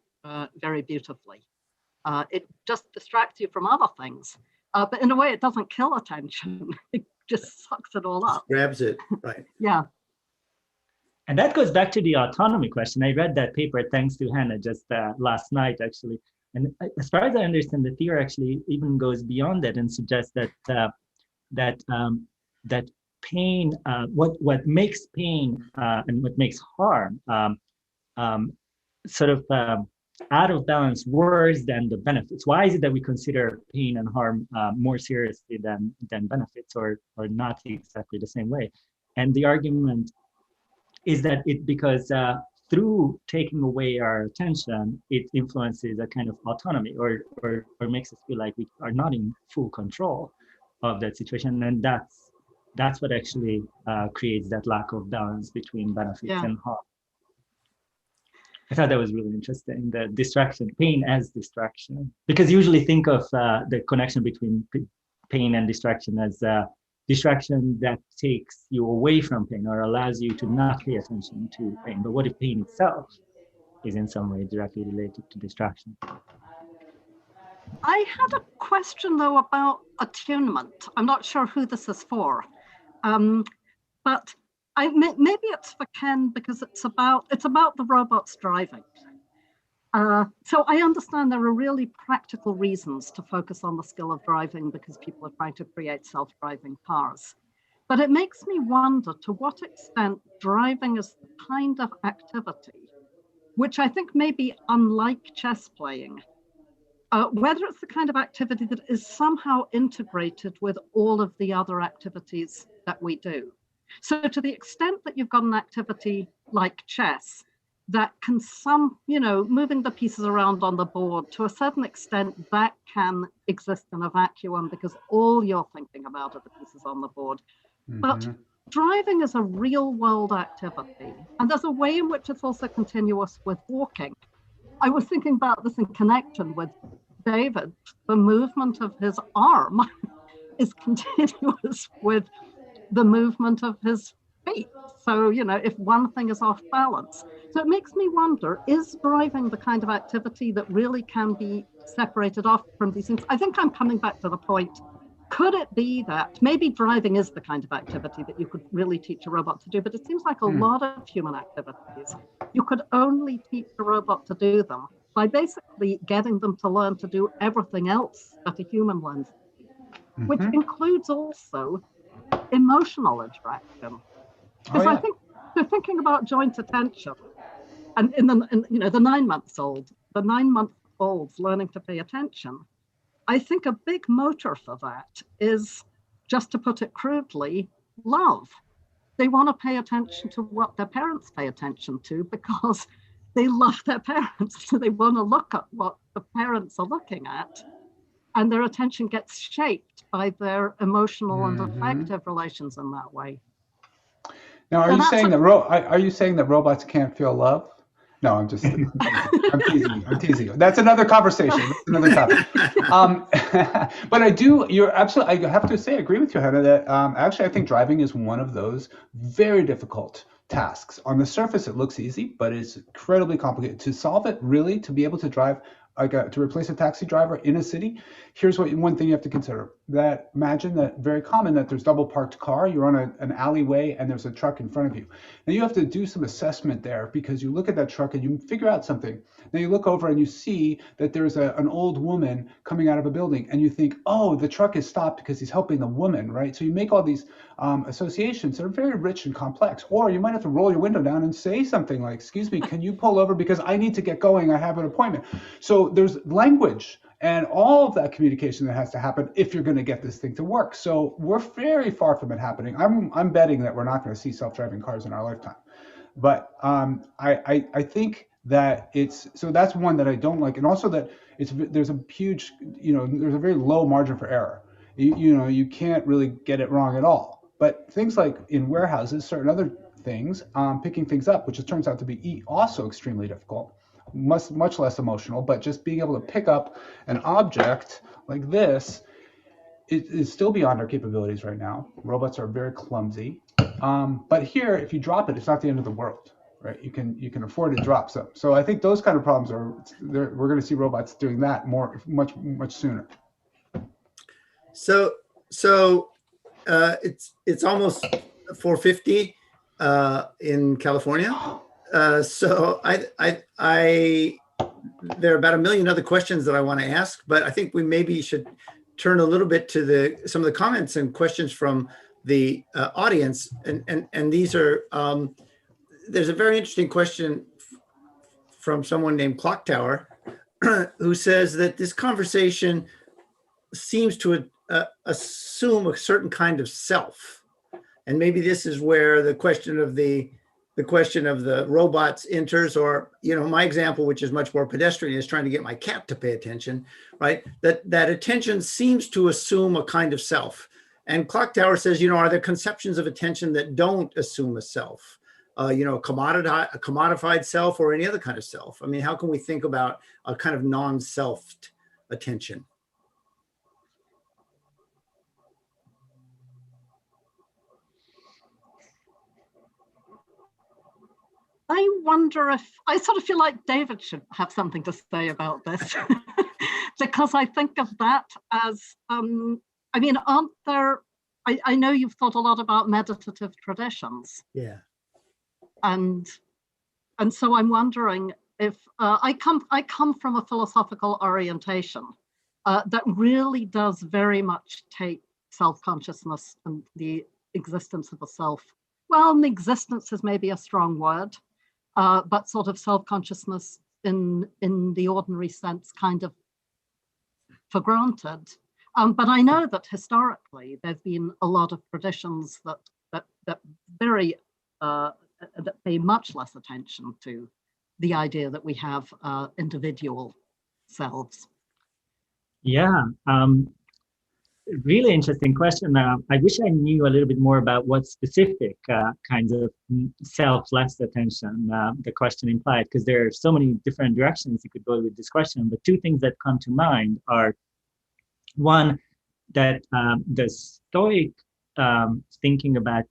B: very beautifully. It just distracts you from other things, but in a way it doesn't kill attention. It just sucks it all up.
A: Grabs it, right.
B: Yeah.
C: And that goes back to the autonomy question. I read that paper thanks to Hannah just last night, actually. And as far as I understand, the theory actually even goes beyond that and suggests that that pain, what makes pain and what makes harm sort of out of balance worse than the benefits. Why is it that we consider pain and harm more seriously than benefits, or not exactly the same way? And the argument is that because through taking away our attention, it influences a kind of autonomy, or makes us feel like we are not in full control of that situation. And that's what actually creates that lack of balance between benefits and harm. I thought that was really interesting, the distraction, pain as distraction, because you usually think of the connection between pain and distraction as distraction that takes you away from pain or allows you to not pay attention to pain. But what if pain itself is in some way directly related to distraction?
B: I had a question though about attunement. I'm not sure who this is for, but maybe it's for Ken because it's about the robots driving. So I understand there are really practical reasons to focus on the skill of driving because people are trying to create self-driving cars. But it makes me wonder to what extent driving is the kind of activity, which I think may be unlike chess playing, whether it's the kind of activity that is somehow integrated with all of the other activities that we do. So to the extent that you've got an activity like chess that can moving the pieces around on the board, to a certain extent, that can exist in a vacuum because all you're thinking about are the pieces on the board. Mm-hmm. But driving is a real world activity. And there's a way in which it's also continuous with walking. I was thinking about this in connection with David. The movement of his arm is continuous with the movement of his feet. So, if one thing is off balance. So it makes me wonder, is driving the kind of activity that really can be separated off from these things? I think I'm coming back to the point could it be that maybe driving is the kind of activity that you could really teach a robot to do, but it seems like a lot of human activities, you could only teach a robot to do them by basically getting them to learn to do everything else that a human learns to do, which includes also emotional interaction. Because I think they're thinking about joint attention, and the 9-month-olds learning to pay attention. I think a big motor for that is, just to put it crudely, love. They want to pay attention to what their parents pay attention to because they love their parents. So they want to look at what the parents are looking at, and their attention gets shaped by their emotional and affective relations in that way.
D: Now, are you saying that robots can't feel love? No, I'm just I'm teasing you. That's another conversation. That's another topic. But you're absolutely, I have to say, I agree with you, Hannah, that actually I think driving is one of those very difficult tasks. On the surface, it looks easy, but it's incredibly complicated. To solve it, really, to be able to drive, to replace a taxi driver in a city, here's one thing you have to consider. That imagine that very common that there's double parked car, you're on an alleyway and there's a truck in front of you. Now you have to do some assessment there because you look at that truck and you figure out something. Then you look over and you see that there's an old woman coming out of a building and you think, oh, the truck is stopped because he's helping the woman, right? So you make all these associations that are very rich and complex. Or you might have to roll your window down and say something like, excuse me, can you pull over because I need to get going, I have an appointment. So there's language and all of that communication that has to happen if you're going to get this thing to work. So we're very far from it happening. I'm betting that we're not going to see self-driving cars in our lifetime. But I think that so that's one that I don't like. And also that there's a huge, there's a very low margin for error. You can't really get it wrong at all. But things like in warehouses, certain other things, picking things up, which it turns out to be also extremely difficult, much less emotional, but just being able to pick up an object like this is still beyond our capabilities right now. Robots are very clumsy. But here, if you drop it, it's not the end of the world, right? You can afford to drop some. So I think those kind of problems we're going to see robots doing that much sooner.
A: So it's almost 4:50 in California. So there are about a million other questions that I want to ask, but I think we maybe should turn a little bit to some of the comments and questions from the audience. And these are, there's a very interesting question from someone named Clock Tower who says that this conversation seems to assume a certain kind of self. And maybe this is where the question of the robots enters, or, my example, which is much more pedestrian, is trying to get my cat to pay attention, right? That attention seems to assume a kind of self. And Clock Tower says, are there conceptions of attention that don't assume a self? A commodified self or any other kind of self? I mean, how can we think about a kind of non-selfed attention?
B: I wonder if, I sort of feel like David should have something to say about this, because I think of that as, aren't there, I know you've thought a lot about meditative traditions.
A: Yeah.
B: And so I'm wondering if, I come from a philosophical orientation that really does very much take self-consciousness and the existence of a self. Well, the existence is maybe a strong word. But sort of self-consciousness in the ordinary sense kind of for granted. But I know that historically there've been a lot of traditions that pay much less attention to the idea that we have individual selves.
C: Yeah. Really interesting question. I wish I knew a little bit more about what specific kinds of selfless attention the question implied, because there are so many different directions you could go with this question. But two things that come to mind are, one, that the Stoic thinking about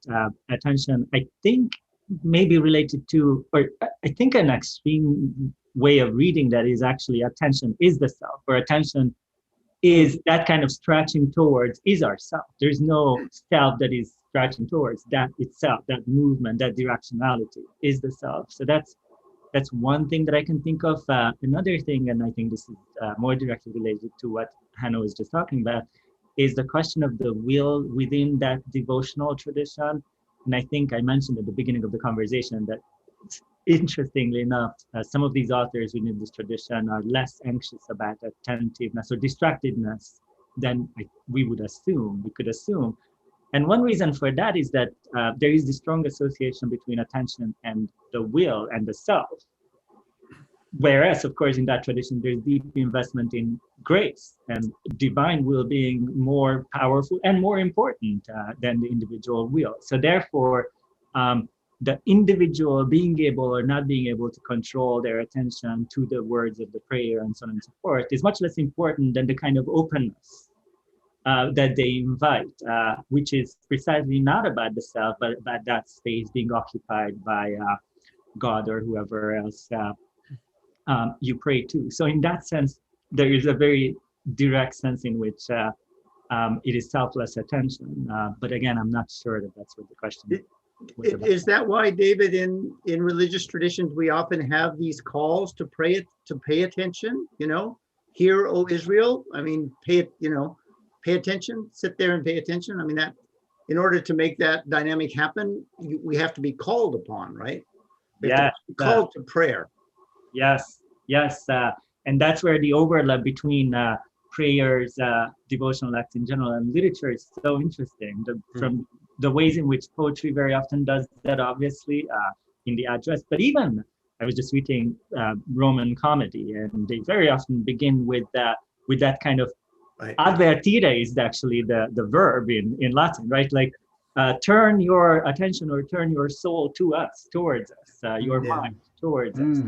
C: attention, I think maybe related to, or I think an extreme way of reading that is actually attention is the self, or attention is that kind of stretching towards is ourself. There's no self that is stretching towards that itself, that movement, that directionality is the self. So that's one thing that I can think of. Another thing, and I think this is more directly related to what Hannah was just talking about, is the question of the will within that devotional tradition. And I think I mentioned at the beginning of the conversation that, interestingly enough, some of these authors within this tradition are less anxious about attentiveness or distractedness than we could assume. And one reason for that is that there is this strong association between attention and the will and the self. Whereas, of course, in that tradition, there's deep investment in grace and divine will being more powerful and more important than the individual will. So therefore, the individual being able or not being able to control their attention to the words of the prayer and so on and so forth is much less important than the kind of openness that they invite, which is precisely not about the self, but about that space being occupied by God or whoever else you pray to. So in that sense, there is a very direct sense in which it is selfless attention. But again, I'm not sure that that's what the question is.
A: Is that why, David, in religious traditions, we often have these calls to pray, to pay attention, hear, O Israel? I mean, pay attention, sit there and pay attention. I mean, that in order to make that dynamic happen, we have to be called upon, right?
C: Yeah.
A: Called to prayer.
C: Yes. And that's where the overlap between prayers, devotional acts in general, and literature is so interesting. From the ways in which poetry very often does that, obviously, in the address. But even, I was just reading Roman comedy, and they very often begin with that kind of advertire is actually the verb in Latin, right? Like, turn your attention or turn your soul to us, towards us, your mind towards us,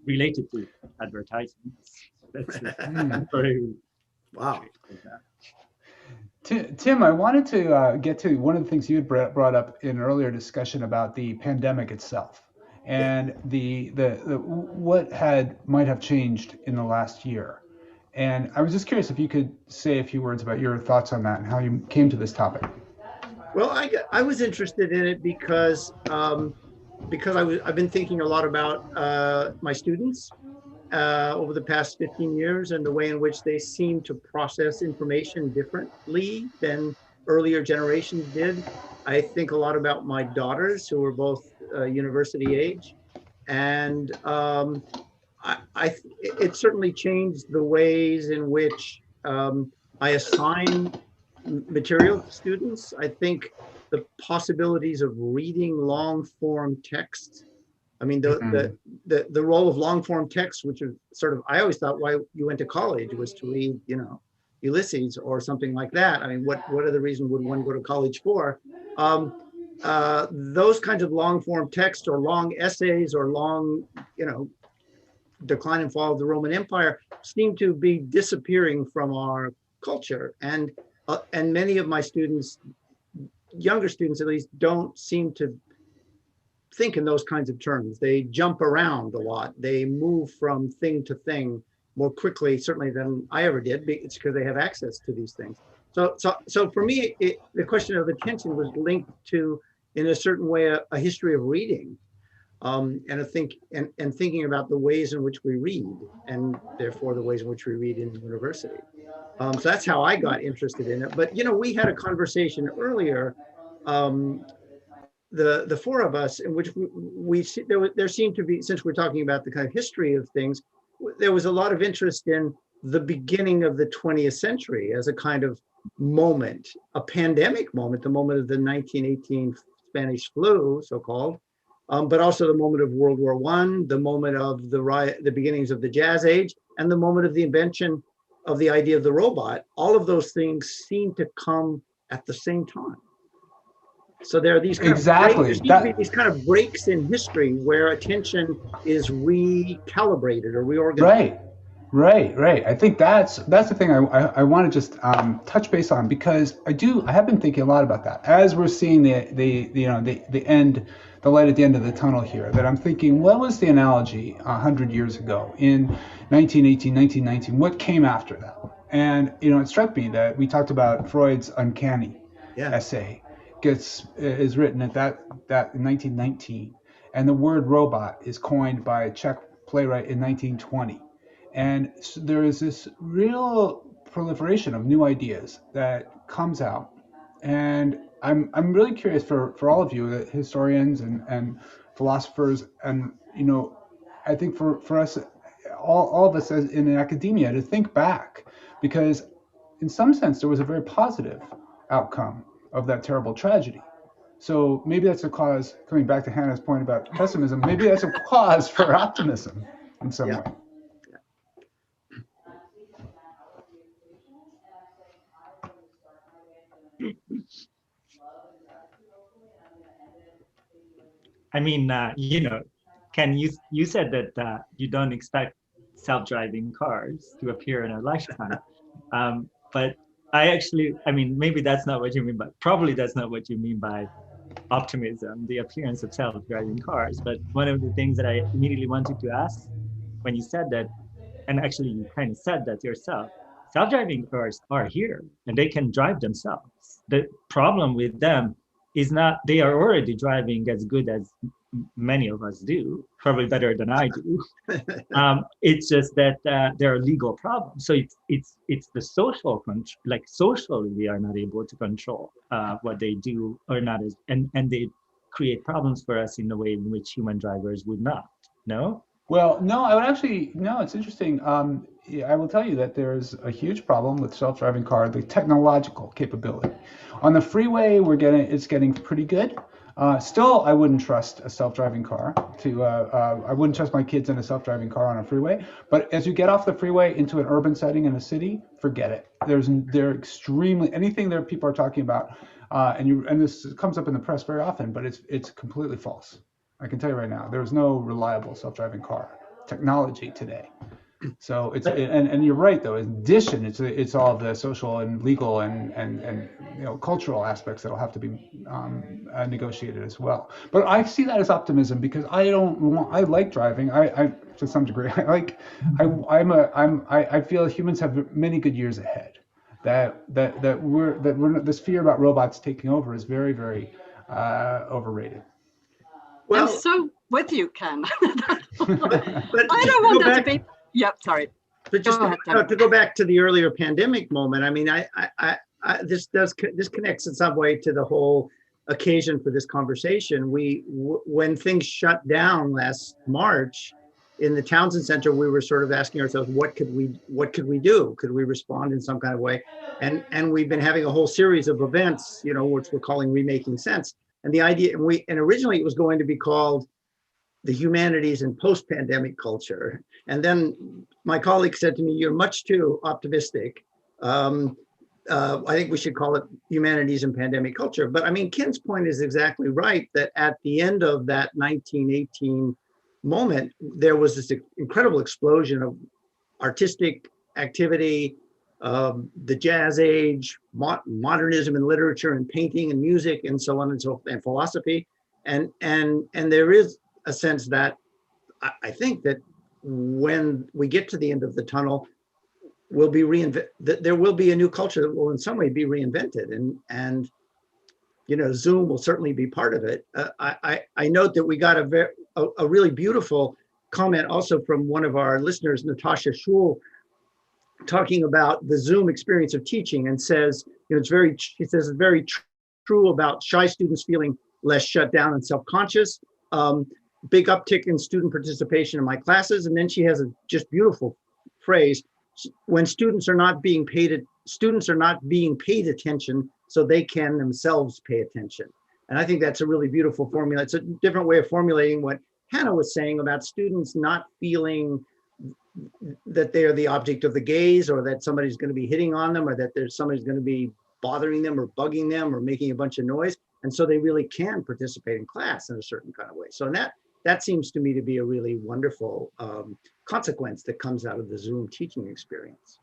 C: related to advertising. That's very
A: wow.
D: Tim, I wanted to get to one of the things you had brought up in an earlier discussion about the pandemic itself and the what might have changed in the last year. And I was just curious if you could say a few words about your thoughts on that and how you came to this topic.
A: Well, I was interested in it because I've been thinking a lot about my students over the past 15 years and the way in which they seem to process information differently than earlier generations did. I think a lot about my daughters, who are both university age, and it certainly changed the ways in which I assign material to students. I think the possibilities of reading long form text. I mean, the role of long form text, which is sort of, I always thought why you went to college was to read, Ulysses or something like that. I mean, what other reason would one go to college for? Those kinds of long form text or long essays or long, decline and fall of the Roman Empire seem to be disappearing from our culture. And many of my students, younger students at least, don't seem to think in those kinds of terms. They jump around a lot. They move from thing to thing more quickly, certainly than I ever did. It's because they have access to these things. So for me, the question of attention was linked to, in a certain way, a history of reading, and thinking about the ways in which we read, and therefore the ways in which we read in university. So that's how I got interested in it. But we had a conversation earlier. The four of us, in which there seemed to be, since we're talking about the kind of history of things, there was a lot of interest in the beginning of the 20th century as a kind of moment, a pandemic moment, the moment of the 1918 Spanish flu, so-called, but also the moment of World War I, the moment of the beginnings of the Jazz Age, and the moment of the invention of the idea of the robot. All of those things seem to come at the same time. So there are these kind of these kind of breaks in history where attention is recalibrated or reorganized.
D: Right. I think that's the thing I want to just touch base on, because I have been thinking a lot about that as we're seeing the light at the end of the tunnel here. That I'm thinking, what was the analogy 100 years ago in 1918, 1919? What came after that? And it struck me that we talked about Freud's uncanny
A: Yeah.
D: essay is written at that in 1919, and the word robot is coined by a Czech playwright in 1920. And so there is this real proliferation of new ideas that comes out. And I'm really curious for all of you, historians and philosophers, and I think for us, all of us as in academia, to think back, because in some sense there was a very positive outcome of that terrible tragedy. So maybe that's a cause, coming back to Hannah's point about pessimism, maybe that's a cause for optimism in some
A: Yeah.
D: way.
C: I mean, Ken, you said that you don't expect self-driving cars to appear in our lifetime. But I mean, maybe that's not what you mean, but probably that's not what you mean by optimism, the appearance of self-driving cars. But one of the things that I immediately wanted to ask when you said that, and actually you kind of said that yourself, self-driving cars are here and they can drive themselves. The problem with them is not, they are already driving as good as many of us do, probably better than I do. It's just that there are legal problems. So it's the social like socially we are not able to control what they do or not, and they create problems for us in a way in which human drivers would not. No.
D: Well, no, I would actually, no, it's interesting. I will tell you that there's a huge problem with self-driving car, the technological capability. On the freeway, it's getting pretty good. Still, I wouldn't trust a self-driving car I wouldn't trust my kids in a self-driving car on a freeway. But as you get off the freeway into an urban setting in a city, forget it. They're extremely, anything that people are talking about, and this comes up in the press very often, but it's completely false. I can tell you right now, there's no reliable self-driving car technology today. So and you're right though. In addition, it's all the social and legal and cultural aspects that'll have to be negotiated as well. But I see that as optimism because I like driving. I to some degree I feel humans have many good years ahead. That this fear about robots taking over is very, very overrated.
B: Well, I'm so with you, Ken.
A: but
B: I don't want that to be. Yep, sorry.
A: But just to go back to the earlier pandemic moment, I mean, this connects in some way to the whole occasion for this conversation. When things shut down last March in the Townsend Center, we were sort of asking ourselves, what could we do? Could we respond in some kind of way? And we've been having a whole series of events, which we're calling Remaking Sense. And the idea, and originally it was going to be called the Humanities and Post-Pandemic Culture. And then my colleague said to me, you're much too optimistic. I think we should call it Humanities and Pandemic Culture. But I mean, Ken's point is exactly right, that at the end of that 1918 moment, there was this incredible explosion of artistic activity, the jazz age, modernism in literature and painting and music and so on and so forth, and philosophy. And there is a sense that I think that when we get to the end of the tunnel, there will be a new culture that will in some way be reinvented, and Zoom will certainly be part of it. I note that we got a really beautiful comment also from one of our listeners, Natasha Schul, talking about the Zoom experience of teaching, and says, it's very true about shy students feeling less shut down and self-conscious. Big uptick in student participation in my classes. And then she has a just beautiful phrase: when students are not being paid attention, so they can themselves pay attention. And I think that's a really beautiful formula. It's a different way of formulating what Hannah was saying about students not feeling that they are the object of the gaze, or that somebody's going to be hitting on them, or that there's somebody's going to be bothering them or bugging them or making a bunch of noise. And so they really can participate in class in a certain kind of way. So that seems to me to be a really wonderful consequence that comes out of the Zoom teaching experience.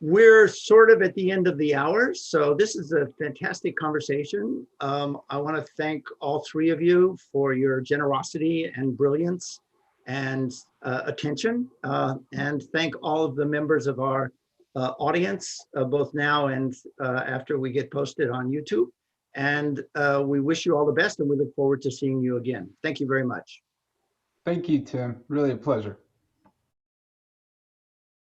A: We're sort of at the end of the hour, so this is a fantastic conversation. I want to thank all three of you for your generosity and brilliance and attention, and thank all of the members of our audience, both now and after we get posted on YouTube. And we wish you all the best, and we look forward to seeing you again. Thank you very much.
D: Thank you, Tim. Really a pleasure.